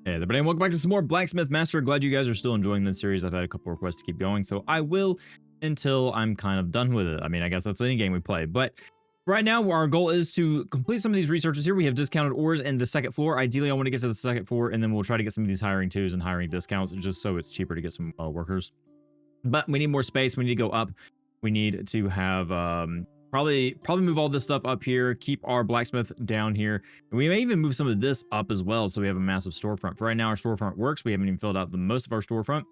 Hey everybody, and welcome back to some more Blacksmith Master. Glad you guys are still enjoying this series. I've had a couple requests to keep going, so I will until I'm kind of done with it. I mean, I guess that's any game we play, but right now our goal is to complete some of these researches here. We have discounted ores in the second floor. Ideally, I want to get to the second floor, and then we'll try to get some of these hiring twos and hiring discounts, just so it's cheaper to get some workers. But we need more space. We need to go up. We need to have probably move all this stuff up here, keep our blacksmith down here, and we may even move some of this up as well, so we have a massive storefront. For right now, our storefront works. We haven't even filled out the most of our storefront,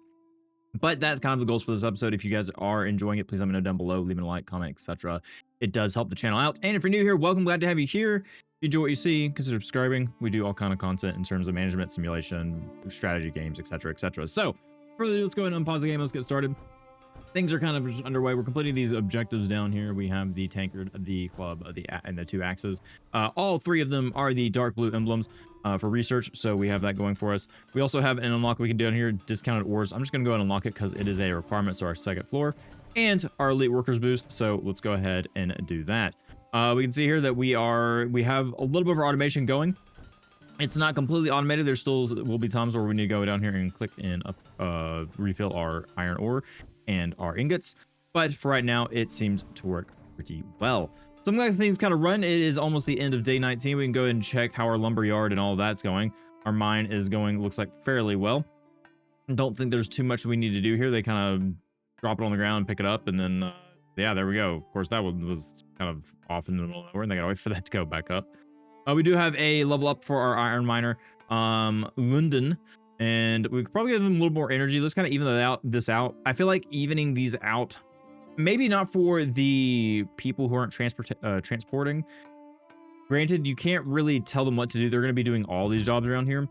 but that's kind of the goals for this episode. If you guys are enjoying it, please let me know down below, leave a like, comment, etc. It does help the channel out. And if you're new here, welcome. Glad to have you here. If you enjoy what you see, consider subscribing. We do all kind of content in terms of management, simulation, strategy games, etc., etc. So further, let's go ahead and unpause the game. Let's get started. Things are kind of just underway. We're completing these objectives down here. We have the tankard, the club, and the two axes. All three of them are the dark blue emblems for research, so we have that going for us. We also have an unlock we can do down here, discounted ores. I'm just going to go ahead and unlock it because it is a requirement, so our second floor, and our elite workers boost. So let's go ahead and do that. We can see here that we have a little bit of our automation going. It's not completely automated. There still will be times where we need to go down here and click and refill our iron ore and our ingots, but for right now it seems to work pretty well. So I'm glad things kind of run. It is almost the end of day 19. We can go ahead and check how our lumber yard and all of that's going. Our mine is going, looks like, fairly well. Don't think there's too much we need to do here. They kind of drop it on the ground, pick it up, and then yeah, there we go. Of course, that one was kind of off in the middle of nowhere, and they gotta wait for that to go back up. We do have a level up for our iron miner, London. And we could probably give them a little more energy. Let's kind of even this out. I feel like evening these out, maybe not for the people who aren't transporting. Granted, you can't really tell them what to do. They're going to be doing all these jobs around here.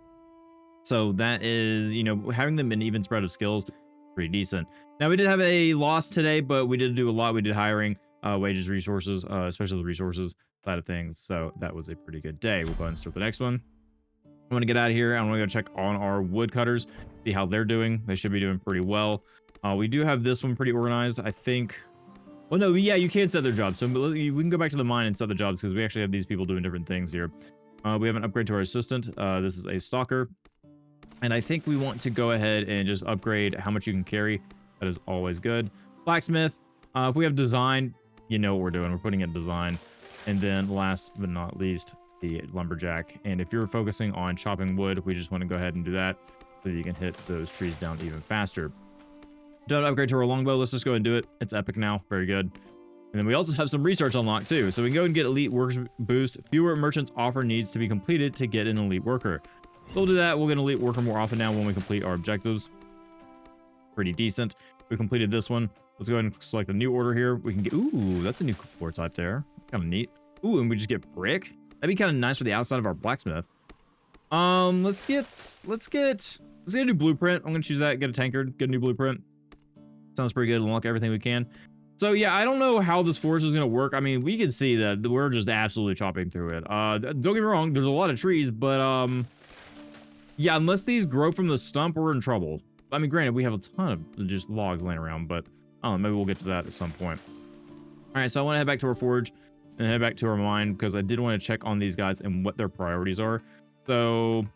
So that is, you know, having them an even spread of skills, pretty decent. Now, we did have a loss today, but we did do a lot. We did hiring, wages, resources, especially the resources side of things. So that was a pretty good day. We'll go ahead and start the next one. I'm going to get out of here. I'm going to go check on our woodcutters, see how they're doing. They should be doing pretty well. We do have this one pretty organized, I think. Well, no, yeah, you can set their jobs. So we can go back to the mine and set the jobs because we actually have these people doing different things here. We have an upgrade to our assistant. This is a stalker. And I think we want to go ahead and just upgrade how much you can carry. That is always good. Blacksmith. If we have design, you know what we're doing. We're putting in design. And then last but not least, the lumberjack. And if you're focusing on chopping wood, we just want to go ahead and do that so you can hit those trees down even faster. Don't upgrade to our longbow. Let's just go ahead and do it. It's epic now. Very good. And then we also have some research unlocked too. So we can go and get elite workers boost. Fewer merchants offer needs to be completed to get an elite worker. We'll do that. We'll get an elite worker more often now when we complete our objectives. Pretty decent. We completed this one. Let's go ahead and select a new order here. We can get, ooh, that's a new floor type there. Kind of neat. Ooh, and we just get brick. That'd be kind of nice for the outside of our blacksmith. Let's get a new blueprint. I'm gonna choose that. Get a tankard. Get a new blueprint. Sounds pretty good. Unlock everything we can. So yeah, I don't know how this forest is gonna work. I mean, we can see that we're just absolutely chopping through it. Don't get me wrong. There's a lot of trees, but yeah, unless these grow from the stump, we're in trouble. I mean, granted, we have a ton of just logs laying around, but maybe we'll get to that at some point. All right, so I want to head back to our forge and head back to our mine because I did want to check on these guys and what their priorities are. So,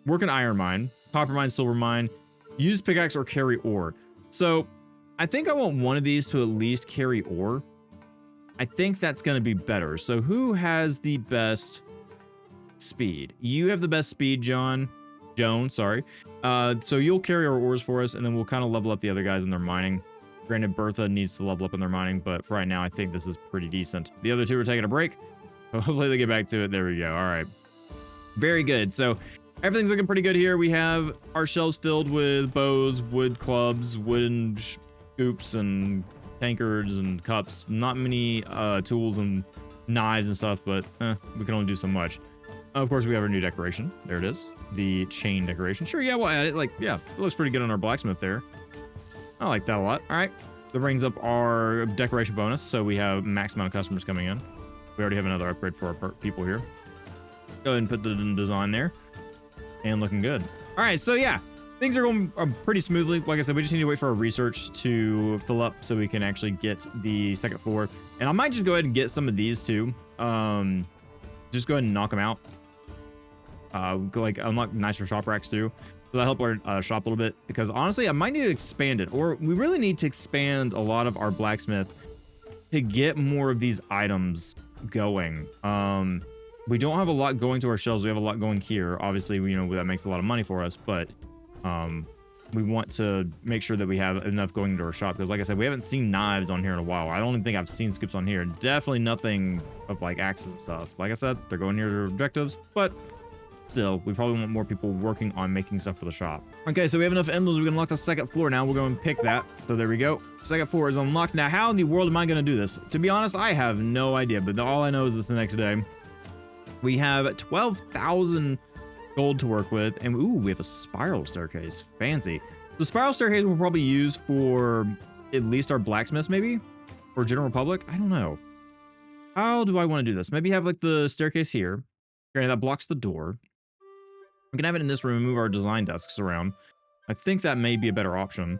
work an iron mine, copper mine, silver mine, use pickaxe or carry ore. So, I think I want one of these to at least carry ore. I think that's going to be better. So, who has the best speed? You have the best speed, Joan, sorry. So, you'll carry our ores for us, and then we'll kind of level up the other guys in their mining. Granted, Bertha needs to level up in their mining, but for right now, I think this is pretty decent. The other two are taking a break. Hopefully they get back to it. There we go. All right. Very good. So everything's looking pretty good here. We have our shelves filled with bows, wood clubs, wooden scoops, and tankards and cups. Not many tools and knives and stuff, but we can only do so much. Of course, we have our new decoration. There it is. The chain decoration. Sure, yeah, we'll add it. Like, yeah, it looks pretty good on our blacksmith there. I like that a lot. All right. That brings up our decoration bonus. So we have max amount of customers coming in. We already have another upgrade for our people here. Go ahead and put the design there. And looking good. All right. So yeah, things are going pretty smoothly. Like I said, we just need to wait for our research to fill up so we can actually get the second floor. And I might just go ahead and get some of these too. Just go ahead and knock them out. like unlock nicer shop racks too. So that help our shop a little bit, because honestly, I might need to expand it, or we really need to expand a lot of our blacksmith to get more of these items going. We don't have a lot going to our shelves. We have a lot going here. Obviously, you know, that makes a lot of money for us, but we want to make sure that we have enough going into our shop, because like I said, we haven't seen knives on here in a while. I don't even think I've seen scoops on here. Definitely nothing of like axes and stuff. Like I said, they're going here to objectives, but still, we probably want more people working on making stuff for the shop. Okay, so we have enough emblems. We can unlock the second floor now. We're going to pick that. So there we go. Second floor is unlocked. Now, how in the world am I going to do this? To be honest, I have no idea, but all I know is this the next day. We have 12,000 gold to work with, and ooh, we have a spiral staircase. Fancy. The spiral staircase we'll probably use for at least our blacksmiths, maybe? Or general public? I don't know. How do I want to do this? Maybe have like the staircase here. Okay, that blocks the door. We can have it in this room and move our design desks around. I think that may be a better option.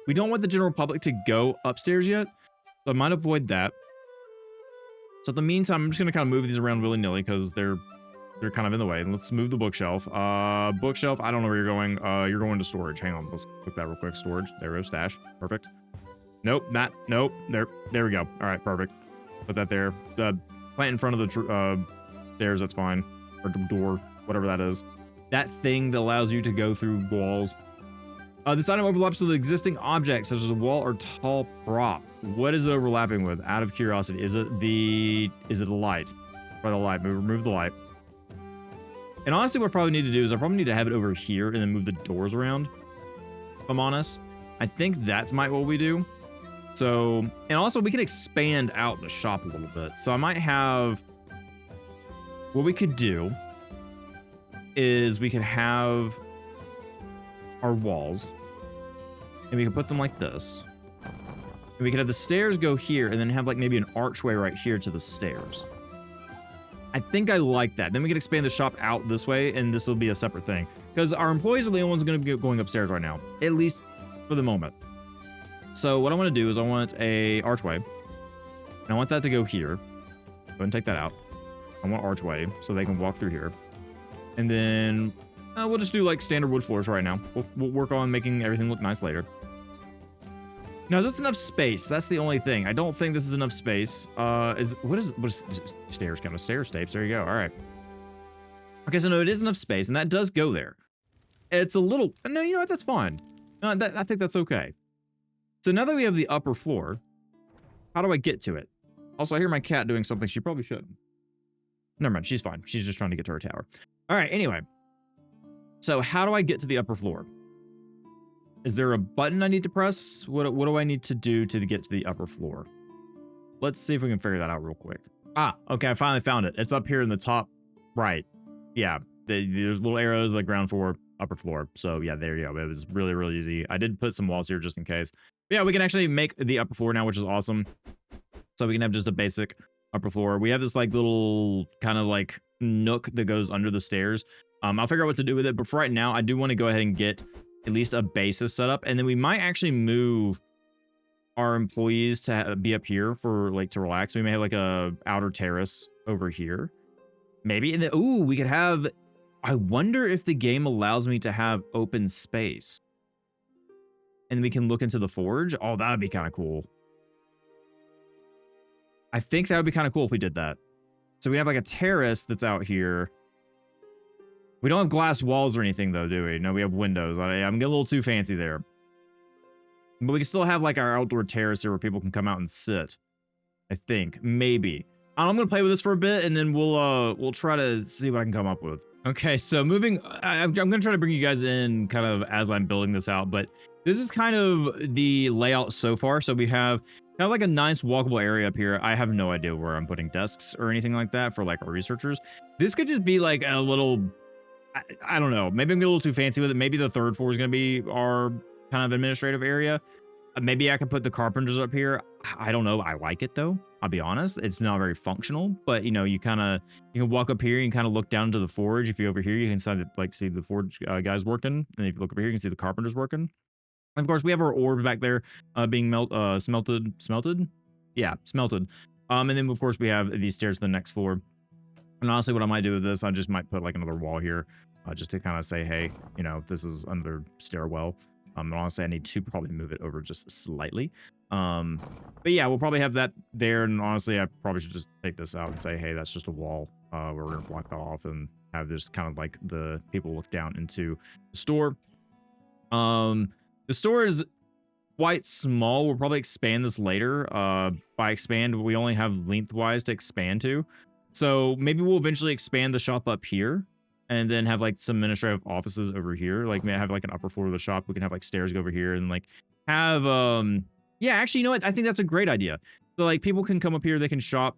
We don't want the general public to go upstairs yet, so I might avoid that. So in the meantime, I'm just going to kind of move these around willy-nilly because they're kind of in the way. Let's move the bookshelf. Bookshelf, I don't know where you're going. You're going to storage. Hang on, let's click that real quick. Storage. There we go. Stash. Perfect. Nope, not. Nope. There we go. All right, perfect. Put that there. Plant in front of the stairs. That's fine. Or door. Whatever that is. That thing that allows you to go through walls. This item overlaps with existing objects, such as a wall or tall prop. What is it overlapping with? Out of curiosity, is it the light? Or the light? Remove the light. And honestly, what I probably need to do is I probably need to have it over here and then move the doors around. If I'm honest, I think that's what we do. So, and also we can expand out the shop a little bit. So I might have, what we could do is we could have our walls and we can put them like this. And we could have the stairs go here and then have like maybe an archway right here to the stairs. I think I like that. Then we can expand the shop out this way, and this will be a separate thing. Because our employees are the only ones going to be going upstairs right now, at least for the moment. So what I want to do is I want a archway. And I want that to go here. Go ahead and take that out. I want archway so they can walk through here. And then we'll just do like standard wood floors right now. We'll work on making everything look nice later. Now, is this enough space? That's the only thing. I don't think this is enough space. What is stairs count? Stair steps. There you go. All right. Okay, so no, it is enough space, and that does go there. It's a little. No, you know what? That's fine. No, I think that's okay. So now that we have the upper floor, how do I get to it? Also, I hear my cat doing something she probably shouldn't. Never mind. She's fine. She's just trying to get to her tower. All right. Anyway, so how do I get to the upper floor? Is there a button I need to press? What do I need to do to get to the upper floor? Let's see if we can figure that out real quick. Ah, okay, I finally found it. It's up here in the top right. Yeah, there's little arrows like ground floor, upper floor. So yeah, there you go. It was really, really easy. I did put some walls here just in case. But yeah, we can actually make the upper floor now, which is awesome. So we can have just a basic upper floor. We have this like little kind of like nook that goes under the stairs. I'll figure out what to do with it. But for right now, I do want to go ahead and get at least a basis set up, and then we might actually move our employees to be up here for like to relax. We may have like a outer terrace over here, maybe. And then ooh, we could have. I wonder if the game allows me to have open space, and we can look into the forge. Oh, that would be kind of cool. I think that would be kind of cool if we did that. So we have like a terrace that's out here. We don't have glass walls or anything, though, do we? No, we have windows. I'm getting a little too fancy there. But we can still have, like, our outdoor terrace here where people can come out and sit. I think. Maybe. I'm going to play with this for a bit, and then we'll try to see what I can come up with. Okay, so moving... I'm going to try to bring you guys in kind of as I'm building this out, but this is kind of the layout so far. So we have kind of like a nice walkable area up here. I have no idea where I'm putting desks or anything like that for, like, our researchers. This could just be, like, a little... I don't know. Maybe I'm getting a little too fancy with it. Maybe the third floor is going to be our kind of administrative area. Maybe I could put the carpenters up here. I don't know. I like it though. I'll be honest. It's not very functional, but you know, you can walk up here and kind of look down to the forge. If you over here, you can see the forge guys working. And if you look over here, you can see the carpenters working. And of course, we have our orb back there being smelted. Yeah, smelted. And then of course we have these stairs to the next floor. And honestly, what I might do with this, I just might put like another wall here, just to kind of say, hey, you know, this is another stairwell. And honestly, I need to probably move it over just slightly. But yeah, we'll probably have that there. And honestly, I probably should just take this out and say, hey, that's just a wall. We're gonna block that off and have this kind of like the people look down into the store. The store is quite small. We'll probably expand this later. By expand, we only have lengthwise to expand to. So maybe we'll eventually expand the shop up here and then have like some administrative offices over here. Like maybe have like an upper floor of the shop. We can have like stairs go over here and like have, yeah, actually, you know what? I think that's a great idea. So like people can come up here, they can shop.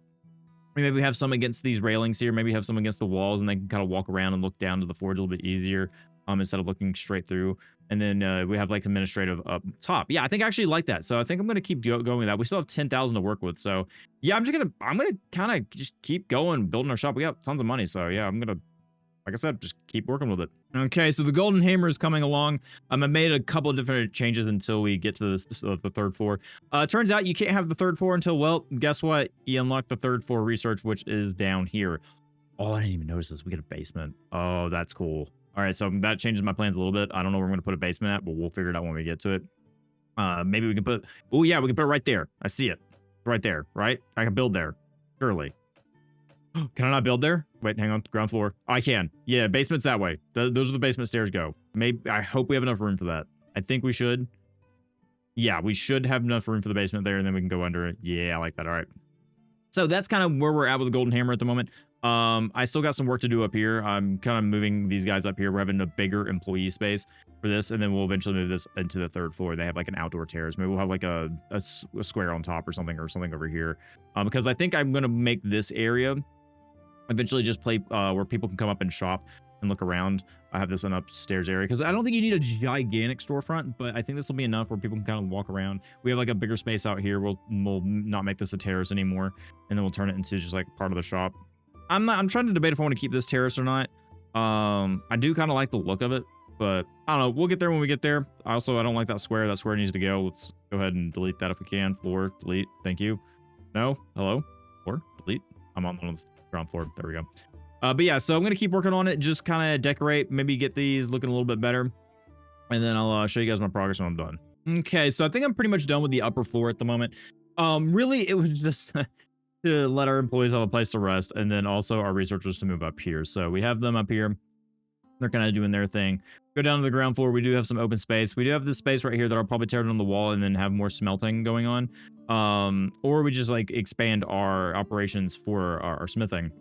Maybe we have some against these railings here. Maybe have some against the walls and they can kind of walk around and look down to the forge a little bit easier instead of looking straight through. And then we have like administrative up top. Yeah, I think I actually like that. So I think I'm gonna keep going with that. We still have 10,000 to work with. So yeah, I'm gonna kind of just keep going, building our shop. We got tons of money. So yeah, I'm gonna, like I said, just keep working with it. Okay, so the golden hammer is coming along. I made a couple of different changes until we get to the third floor. Turns out you can't have the third floor until, well, guess what? You unlock the third floor research, which is down here. Oh, I didn't even notice this. We get a basement. Oh, that's cool. All right, so that changes my plans a little bit. I don't know where we're going to put a basement at, but we'll figure it out when we get to it. Maybe we can put... Oh, yeah, we can put it right there. I see it. Right there, right? I can build there. Surely. Can I not build there? Wait, hang on. Ground floor. Oh, I can. Yeah, basement's that way. Those are the basement stairs go. Maybe. I hope we have enough room for that. I think we should. Yeah, we should have enough room for the basement there, and then we can go under it. Yeah, I like that. All right. So that's kind of where we're at with the golden hammer at the moment. I still got some work to do up here. I'm kind of moving these guys up here. We're having a bigger employee space for this, and then we'll eventually move this into the third floor. They have like an outdoor terrace. Maybe we'll have like a square on top or something over here. Because I think I'm going to make this area eventually just play where people can come up and shop and look around. I have this an upstairs area because I don't think you need a gigantic storefront, but I think this will be enough where people can kind of walk around. We have like a bigger space out here. We'll not make this a terrace anymore, and then we'll turn it into just like part of the shop. I'm trying to debate if I want to keep this terrace or not. I do kind of like the look of it, but I don't know. We'll get there when we get there. Also, I don't like that square. That square needs to go. Let's go ahead and delete that if we can. Floor, delete. Thank you. No, hello, floor, delete. I'm on the ground floor. There we go. But yeah, so I'm going to keep working on it. Just kind of decorate, maybe get these looking a little bit better. And then I'll show you guys my progress when I'm done. Okay, so I think I'm pretty much done with the upper floor at the moment. Really, it was just to let our employees have a place to rest. And then also our researchers to move up here. So we have them up here. They're kind of doing their thing. Go down to the ground floor. We do have some open space. We do have this space right here that I'll probably tear down the wall and then have more smelting going on. Or we just like expand our operations for our smithing.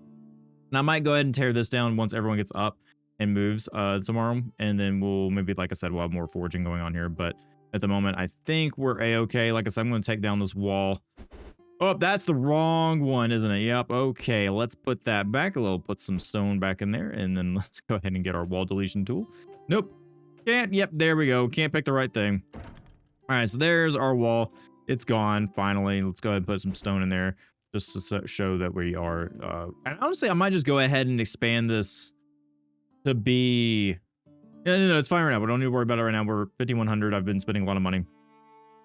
And I might go ahead and tear this down once everyone gets up and moves tomorrow. And then we'll maybe, like I said, we'll have more foraging going on here. But at the moment, I think we're A-okay. Like I said, I'm going to take down this wall. Oh, that's the wrong one, isn't it? Yep. Okay, let's put that back a little. Put some stone back in there. And then let's go ahead and get our wall deletion tool. Nope. Can't. Yep, there we go. Can't pick the right thing. All right, so there's our wall. It's gone, finally. Let's go ahead and put some stone in there, just to show that we are, and honestly, I might just go ahead and expand this to be, no, it's fine right now. We don't need to worry about it right now. We're 5,100. I've been spending a lot of money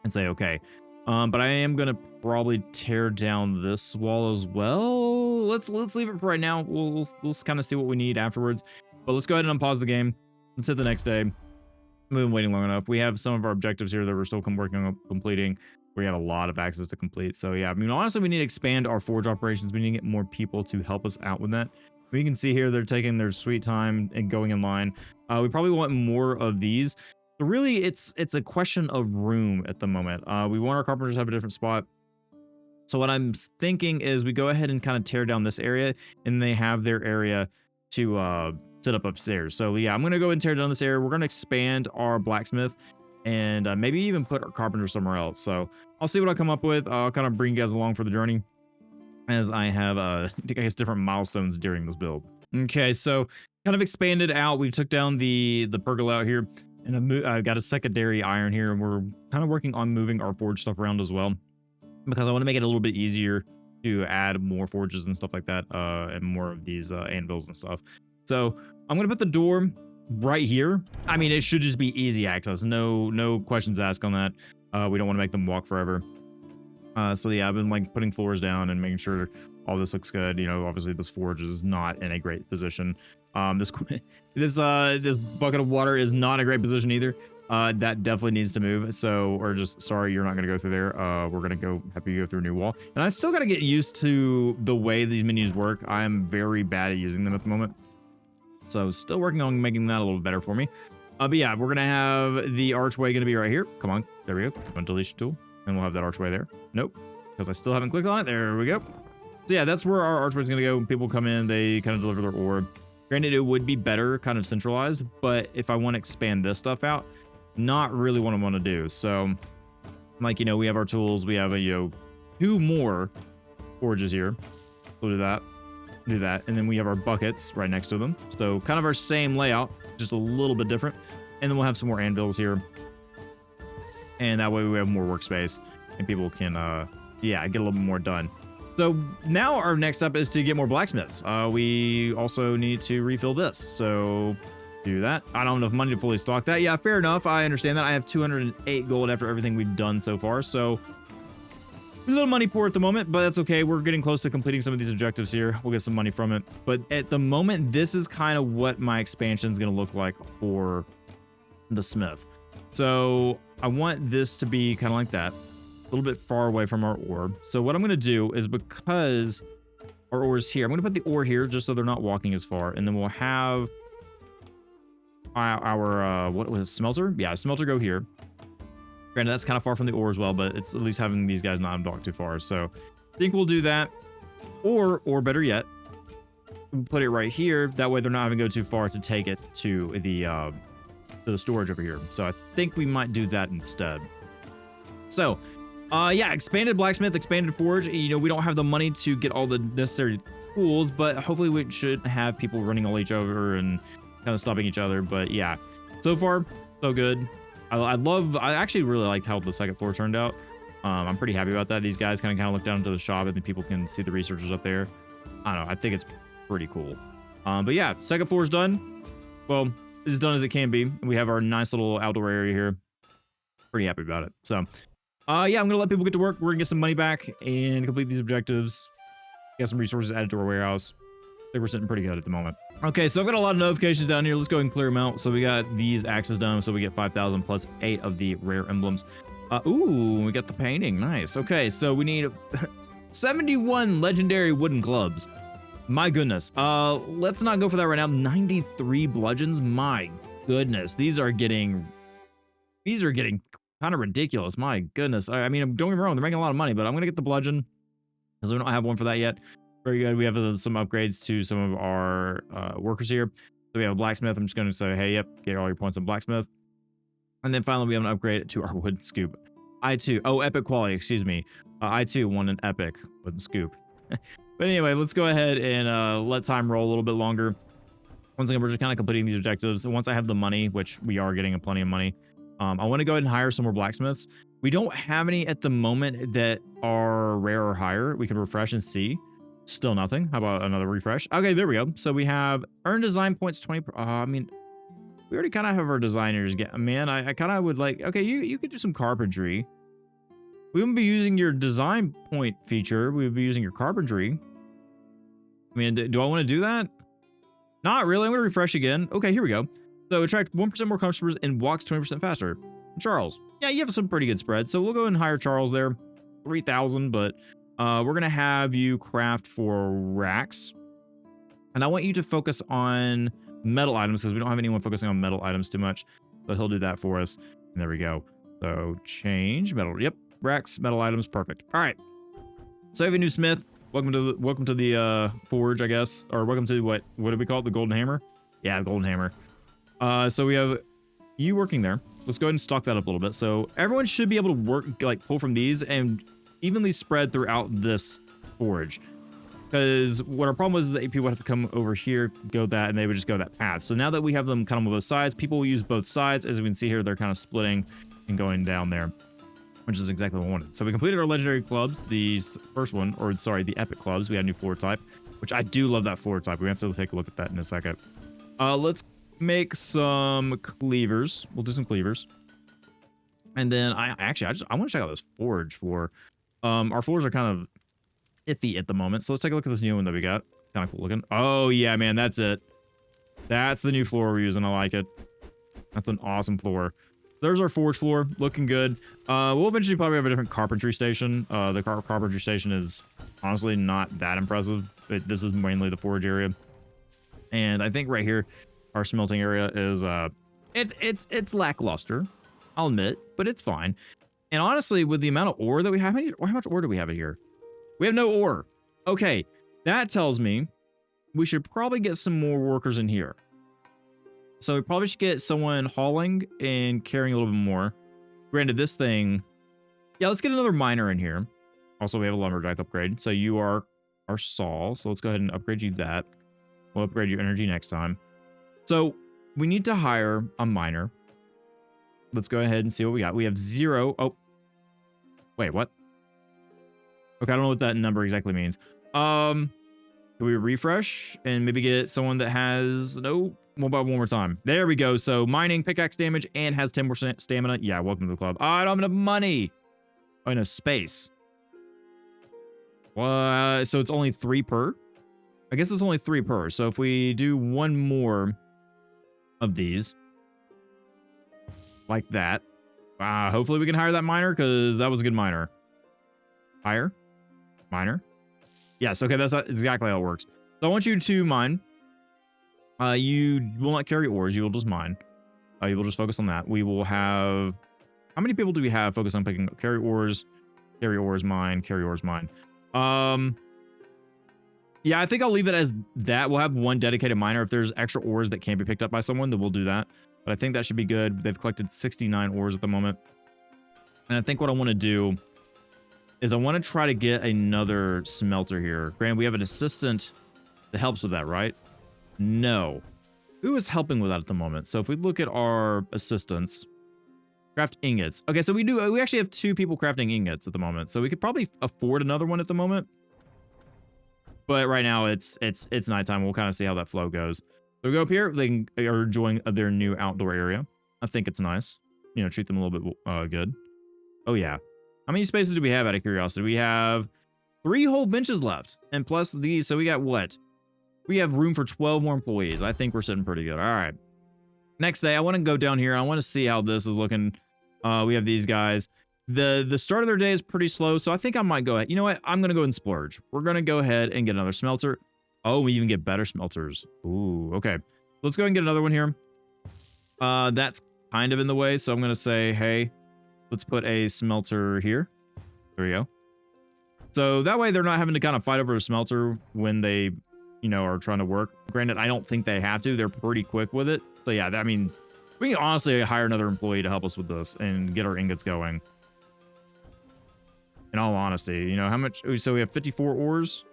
and say, okay. But I am going to probably tear down this wall as well. Let's leave it for right now. We'll kind of see what we need afterwards, but let's go ahead and unpause the game. Let's hit the next day. We've been waiting long enough. We have some of our objectives here that we're still working on completing. We have a lot of access to complete. So yeah, I mean, honestly, we need to expand our forge operations. We need to get more people to help us out with that. We can see here, they're taking their sweet time and going in line. We probably want more of these. So really, it's a question of room at the moment. We want our carpenters to have a different spot. So what I'm thinking is we go ahead and kind of tear down this area and they have their area to set up upstairs. So yeah, I'm going to go and tear down this area. We're going to expand our blacksmith and maybe even put our carpenter somewhere else. So I'll see what I come up with. I'll kind of bring you guys along for the journey as I have, I guess, different milestones during this build. Okay, so kind of expanded out. We took down the pergola out here, and I got a secondary iron here, and we're kind of working on moving our forge stuff around as well, because I want to make it a little bit easier to add more forges and stuff like that, and more of these anvils and stuff. So I'm going to put the door right here. I mean, it should just be easy access. No questions asked on that. We don't want to make them walk forever. So yeah, I've been like putting floors down and making sure All this looks good. You know, obviously this forge is not in a great position. This this bucket of water is not in a great position either. That definitely needs to move. So, or just sorry, you're not gonna go through there. We're gonna have you go through a new wall. And I still gotta get used to the way these menus work. I am very bad at using them at the moment. So still working on making that a little better for me. But yeah, we're gonna have the archway gonna be right here. Come on, there we go. On deletion tool, and we'll have that archway there. Nope, because I still haven't clicked on it. There we go. So yeah, that's where our archway is gonna go. People come in, they kind of deliver their orb. Granted, it would be better kind of centralized, but if I want to expand this stuff out, not really what I want to do. So, like, you know, we have our tools. We have a, you know, 2 more forges here. We'll do that, and then we have our buckets right next to them. So kind of our same layout, just a little bit different. And then we'll have some more anvils here, and that way we have more workspace and people can yeah, get a little bit more done. So now our next step is to get more blacksmiths. We also need to refill this, so do that. I don't have enough money to fully stock that. Yeah, fair enough. I understand that. I have 208 gold after everything we've done so far, so a little money poor at the moment, but that's okay. We're getting close to completing some of these objectives here. We'll get some money from it. But at the moment, this is kind of what my expansion is going to look like for the smith. So I want this to be kind of like that, a little bit far away from our orb. So what I'm going to do is, because our ore is here, I'm going to put the ore here just so they're not walking as far. And then we'll have our what was it, smelter? Yeah, smelter go here. Granted, that's kind of far from the ore as well, but it's at least having these guys not dock too far. So I think we'll do that. Or better yet, we'll put it right here. That way they're not having to go too far to take it to the storage over here. So I think we might do that instead. So, yeah, expanded blacksmith, expanded forge. You know, we don't have the money to get all the necessary tools, but hopefully we should have people running all each other and kind of stopping each other. But yeah, so far, so good. I actually really liked how the second floor turned out. I'm pretty happy about that. These guys kind of look down into the shop and then people can see the researchers up there. I don't know. I think it's pretty cool. But yeah, second floor is done. Well, it's as done as it can be. We have our nice little outdoor area here. Pretty happy about it. So, yeah, I'm going to let people get to work. We're going to get some money back and complete these objectives. Get some resources added to our warehouse. I think we're sitting pretty good at the moment. Okay, so I've got a lot of notifications down here. Let's go ahead and clear them out. So we got these axes done. So we get 5,000 plus 8 of the rare emblems. Ooh, we got the painting. Nice. Okay, so we need 71 legendary wooden clubs. My goodness. Let's not go for that right now. 93 bludgeons. My goodness. These are getting kind of ridiculous. My goodness. I mean, don't get me wrong. They're making a lot of money, but I'm going to get the bludgeon because we don't have one for that yet. Very good. We have some upgrades to some of our workers here. So we have a blacksmith. I'm just going to say, hey, yep, get all your points on blacksmith. And then finally, we have an upgrade to our wood scoop. I2, oh, epic quality, excuse me. I2 won an epic wooden scoop. But anyway, let's go ahead and let time roll a little bit longer. Once again, we're just kind of completing these objectives. Once I have the money, which we are getting plenty of money, I want to go ahead and hire some more blacksmiths. We don't have any at the moment that are rare or higher. We can refresh and see. Still nothing. How about another refresh? Okay, there we go. So we have earned design points 20. I mean, we already kind of have our designers. Man, I kind of would like, okay, you could do some carpentry. We wouldn't be using your design point feature. We would be using your carpentry. I mean, do I want to do that? Not really. I'm going to refresh again. Okay, here we go. So attract 1% more customers and walks 20% faster. Charles. Yeah, you have some pretty good spread. So we'll go and hire Charles there. 3,000, but we're going to have you craft for racks. And I want you to focus on metal items because we don't have anyone focusing on metal items too much. So he'll do that for us. And there we go. So change metal. Yep. Racks, metal items. Perfect. All right. So we have a new smith. Welcome to the forge, I guess. Or welcome to what do we call it? The golden hammer? Yeah, the golden hammer. So we have you working there. Let's go ahead and stock that up a little bit. So everyone should be able to work, like pull from these and evenly spread throughout this forge. Because what our problem was is that people would have to come over here, go that, and they would just go that path. So now that we have them kind of on both sides, people will use both sides. As we can see here, they're kind of splitting and going down there, which is exactly what we wanted. So we completed our legendary clubs, the first one, or sorry, the epic clubs. We had a new floor type, which I do love that floor type. We have to take a look at that in a second. Let's make some cleavers. We'll do some cleavers. And then I want to check out this forge floor. Our floors are kind of iffy at the moment. So let's take a look at this new one that we got. Kind of cool looking. Oh yeah, man, that's it. That's the new floor we're using. I like it. That's an awesome floor. There's our forge floor, looking good. We'll eventually probably have a different carpentry station. The carpentry station is honestly not that impressive. This is mainly the forge area. And I think right here, our smelting area is, it's lackluster, I'll admit, but it's fine. And honestly, with the amount of ore that we have, how much ore do we have in here? We have no ore. Okay, that tells me we should probably get some more workers in here. So we probably should get someone hauling and carrying a little bit more. Granted, this thing... Yeah, let's get another miner in here. Also, we have a lumberjack upgrade. So you are our saw. So let's go ahead and upgrade you that. We'll upgrade your energy next time. So we need to hire a miner. Let's go ahead and see what we got. We have 0. Oh. Wait, what? Okay, I don't know what that number exactly means. Can we refresh and maybe get someone that has... No... One more time. There we go. So mining, pickaxe damage, and has 10% stamina. Yeah, welcome to the club. Oh, I don't have enough money. Oh, no, space. Well, so it's only 3 per? I guess it's only 3 per. So if we do one more of these, like that, hopefully we can hire that miner, because that was a good miner. Hire? Miner? Yes, okay, that's exactly how it works. So I want you to mine. You will not carry ores. You will just mine. You will just focus on that. We will have... How many people do we have focused on picking up? Carry ores, mine, carry ores, mine. Yeah, I think I'll leave it as that. We'll have one dedicated miner. If there's extra ores that can't be picked up by someone, then we'll do that. But I think that should be good. They've collected 69 ores at the moment. And I think what I want to do is I want to try to get another smelter here. Granted, we have an assistant that helps with that, right? No. Who is helping with that at the moment? So if we look at our assistants, craft ingots. Okay, so we actually have 2 people crafting ingots at the moment. So we could probably afford another one at the moment. But right now it's nighttime. We'll kind of see how that flow goes. So we go up here. They are enjoying their new outdoor area. I think it's nice. You know, treat them a little bit good. Oh yeah. How many spaces do we have out of curiosity? We have 3 whole benches left. And plus these, so we got what? We have room for 12 more employees. I think we're sitting pretty good. All right. Next day, I want to go down here. I want to see how this is looking. We have these guys. The start of their day is pretty slow, so I think I might go ahead. You know what? I'm going to go and splurge. We're going to go ahead and get another smelter. Oh, we even get better smelters. Ooh, okay. Let's go ahead and get another one here. That's kind of in the way, so I'm going to say, hey, let's put a smelter here. There we go. So that way they're not having to kind of fight over a smelter when they... you know, are trying to work. Granted, I don't think they have to. They're pretty quick with it. So yeah, I mean, we can honestly hire another employee to help us with this and get our ingots going. In all honesty, you know, how much? So we have 54 ores.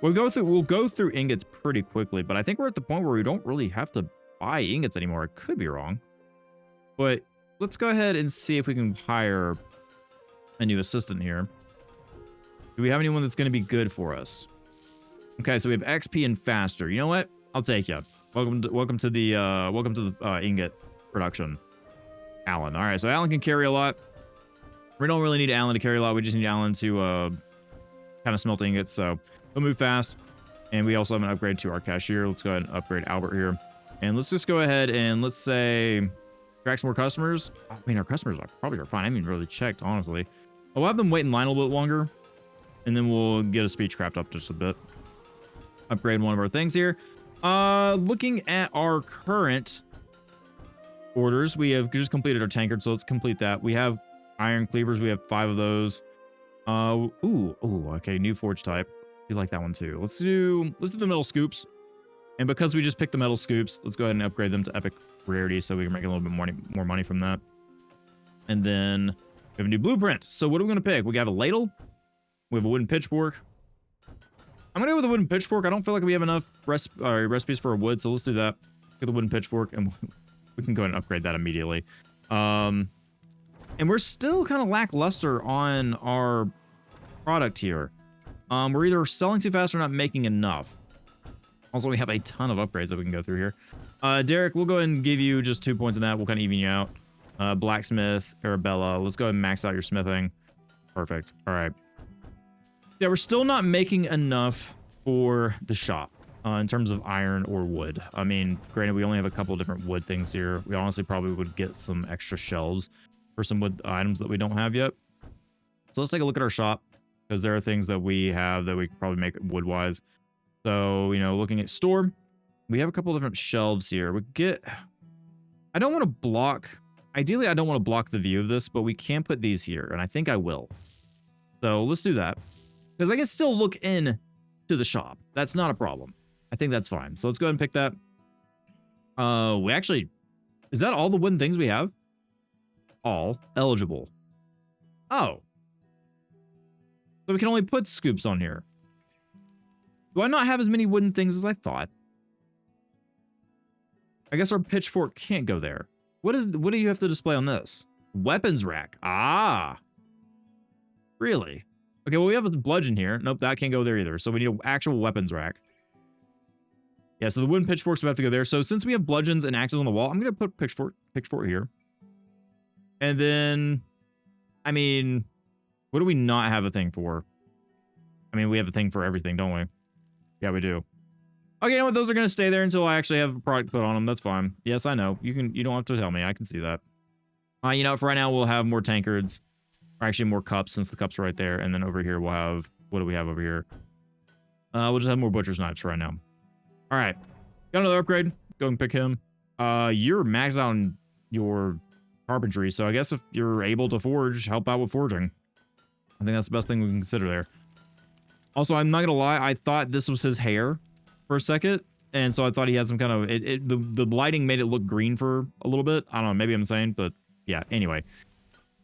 We'll go through ingots pretty quickly, but I think we're at the point where we don't really have to buy ingots anymore. I could be wrong. But let's go ahead and see if we can hire a new assistant here. Do we have anyone that's going to be good for us? Okay, so we have XP and faster. You know what? I'll take you. Welcome to the ingot production. Alan. All right, so Alan can carry a lot. We don't really need Alan to carry a lot. We just need Alan to kind of smelt ingots. So he'll move fast. And we also have an upgrade to our cashier. Let's go ahead and upgrade Albert here. And let's just go ahead and let's say attract some more customers. I mean, our customers probably are fine. I haven't even really checked, honestly. I'll have them wait in line a little bit longer. And then we'll get a speechcraft up just a bit. Upgrade one of our things here. Looking at our current orders, we have just completed our tankard, so let's complete that. We have iron cleavers. We have 5 of those. Ooh, okay, new forge type. We like that one too. Let's do the metal scoops. And because we just picked the metal scoops, let's go ahead and upgrade them to epic rarity so we can make a little bit more money from that. And then we have a new blueprint. So what are we going to pick? We got a ladle. We have a wooden pitchfork. I'm going to go with a wooden pitchfork. I don't feel like we have enough recipes for a wood, so let's do that. Get the wooden pitchfork, and we can go ahead and upgrade that immediately. And we're still kind of lackluster on our product here. We're either selling too fast or not making enough. Also, we have a ton of upgrades that we can go through here. Derek, we'll go ahead and give you just 2 points in that. We'll kind of even you out. Blacksmith, Arabella. Let's go ahead and max out your smithing. Perfect. All right. Yeah, we're still not making enough for the shop in terms of iron or wood. I mean, granted, we only have a couple of different wood things here. We honestly probably would get some extra shelves for some wood items that we don't have yet. So let's take a look at our shop, because there are things that we have that we could probably make wood-wise. So, you know, looking at store, we have a couple of different shelves here. We get... I don't want to block... Ideally, I don't want to block the view of this, but we can put these here, and I think I will. So let's do that, because I can still look in to the shop. That's not a problem. I think that's fine. So let's go ahead and pick that. We actually... Is that all the wooden things we have? All eligible. Oh. So we can only put scoops on here. Do I not have as many wooden things as I thought? I guess our pitchfork can't go there. What do you have to display on this? Weapons rack. Ah. Really? Okay, well, we have a bludgeon here. Nope, that can't go there either. So we need an actual weapons rack. Yeah, so the wooden pitchforks would have to go there. So since we have bludgeons and axes on the wall, I'm going to put pitchfork here. And then, I mean, what do we not have a thing for? I mean, we have a thing for everything, don't we? Yeah, we do. Okay, you know what? Those are going to stay there until I actually have a product put on them. That's fine. Yes, I know. You don't have to tell me. I can see that. You know, for right now, we'll have more tankards. Or actually more cups, since the cups are right there. And then over here, we'll have... What do we have over here? We'll just have more butcher's knives for right now. All right. Got another upgrade. Go and pick him. You're maxed out on your carpentry, so I guess if you're able to forge, help out with forging. I think that's the best thing we can consider there. Also, I'm not gonna lie, I thought this was his hair for a second, and so I thought he had some kind of... The lighting made it look green for a little bit. I don't know, maybe I'm insane, but yeah, anyway.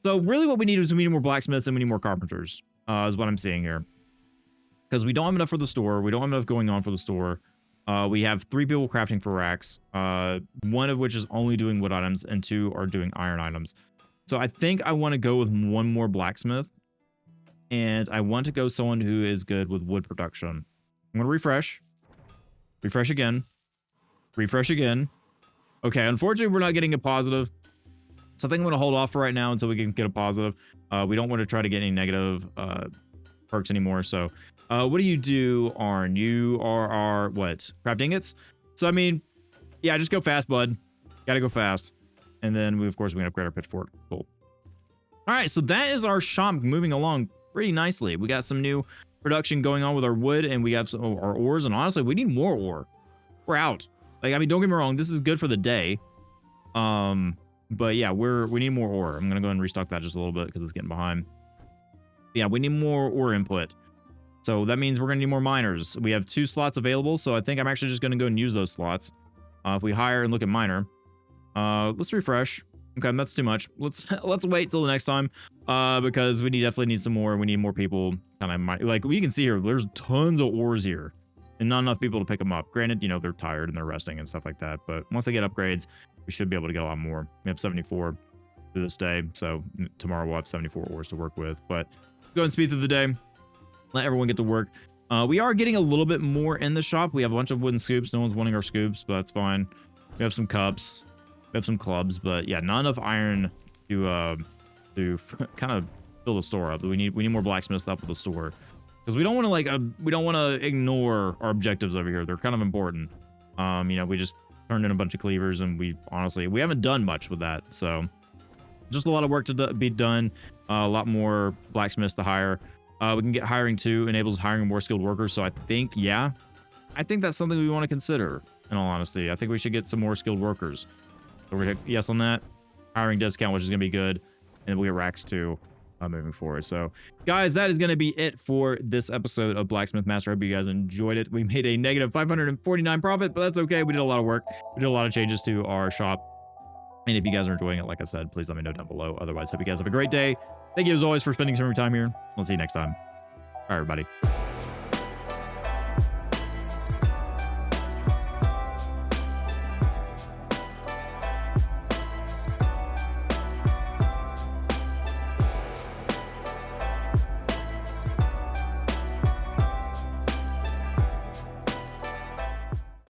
So really what we need is we need more blacksmiths and we need more carpenters, is what I'm seeing here. Because we don't have enough for the store. We don't have enough going on for the store. We have 3 people crafting for racks, 1 of which is only doing wood items, and 2 are doing iron items. So I think I want to go with 1 more blacksmith, and I want to go someone who is good with wood production. I'm going to refresh. Refresh again. Refresh again. Okay, unfortunately, we're not getting a positive. So I think I'm going to hold off for right now until we can get a positive. We don't want to try to get any negative perks anymore. So what do you do, Arn? You are our, what? Craft ingots? So, I mean, yeah, just go fast, bud. Gotta go fast. And then, of course, we can upgrade our pitchfork. Cool. All right, so that is our shop moving along pretty nicely. We got some new production going on with our wood, and we have some, our ores. And honestly, we need more ore. We're out. Like, I mean, don't get me wrong. This is good for the day. But yeah, we need more ore. I'm gonna go ahead and restock that just a little bit because it's getting behind. Yeah, we need more ore input. So that means we're gonna need more miners. We have 2 slots available, so I think I'm actually just gonna go and use those slots. If we hire and look at miner, let's refresh. Okay, that's too much. Let's wait till the next time, because we definitely need some more. We need more people. Kind of like we can see here, there's tons of ores here, and not enough people to pick them up. Granted, you know, they're tired and they're resting and stuff like that, but once they get upgrades, we should be able to get a lot more. We have 74 through this day, so tomorrow we'll have 74 ores to work with. But go ahead and speed through the day. Let everyone get to work. We are getting a little bit more in the shop. We have a bunch of wooden scoops. No one's wanting our scoops, but that's fine. We have some cups. We have some clubs, but yeah, not enough iron to kind of fill the store up. We need more blacksmith stuff for the store, because we don't want to we don't want to ignore our objectives over here. They're kind of important. You know, we just turned in a bunch of cleavers, and we haven't done much with that. So just a lot of work to be done. A lot more blacksmiths to hire. We can get hiring too, enables hiring more skilled workers. So I think, yeah, I think that's something we want to consider. In all honesty, I think we should get some more skilled workers. So we're gonna hit yes on that. Hiring discount, which is gonna be good, and we get racks too. Moving forward. So guys, that is going to be it for this episode of Blacksmith Master. I hope you guys enjoyed it. We made a negative 549 profit, but that's okay. We did a lot of work. We did a lot of changes to our shop. And if you guys are enjoying it, like I said, please let me know down below. Otherwise, hope you guys have a great day. Thank you as always for spending some of your time here. We'll see you next time. All right, everybody.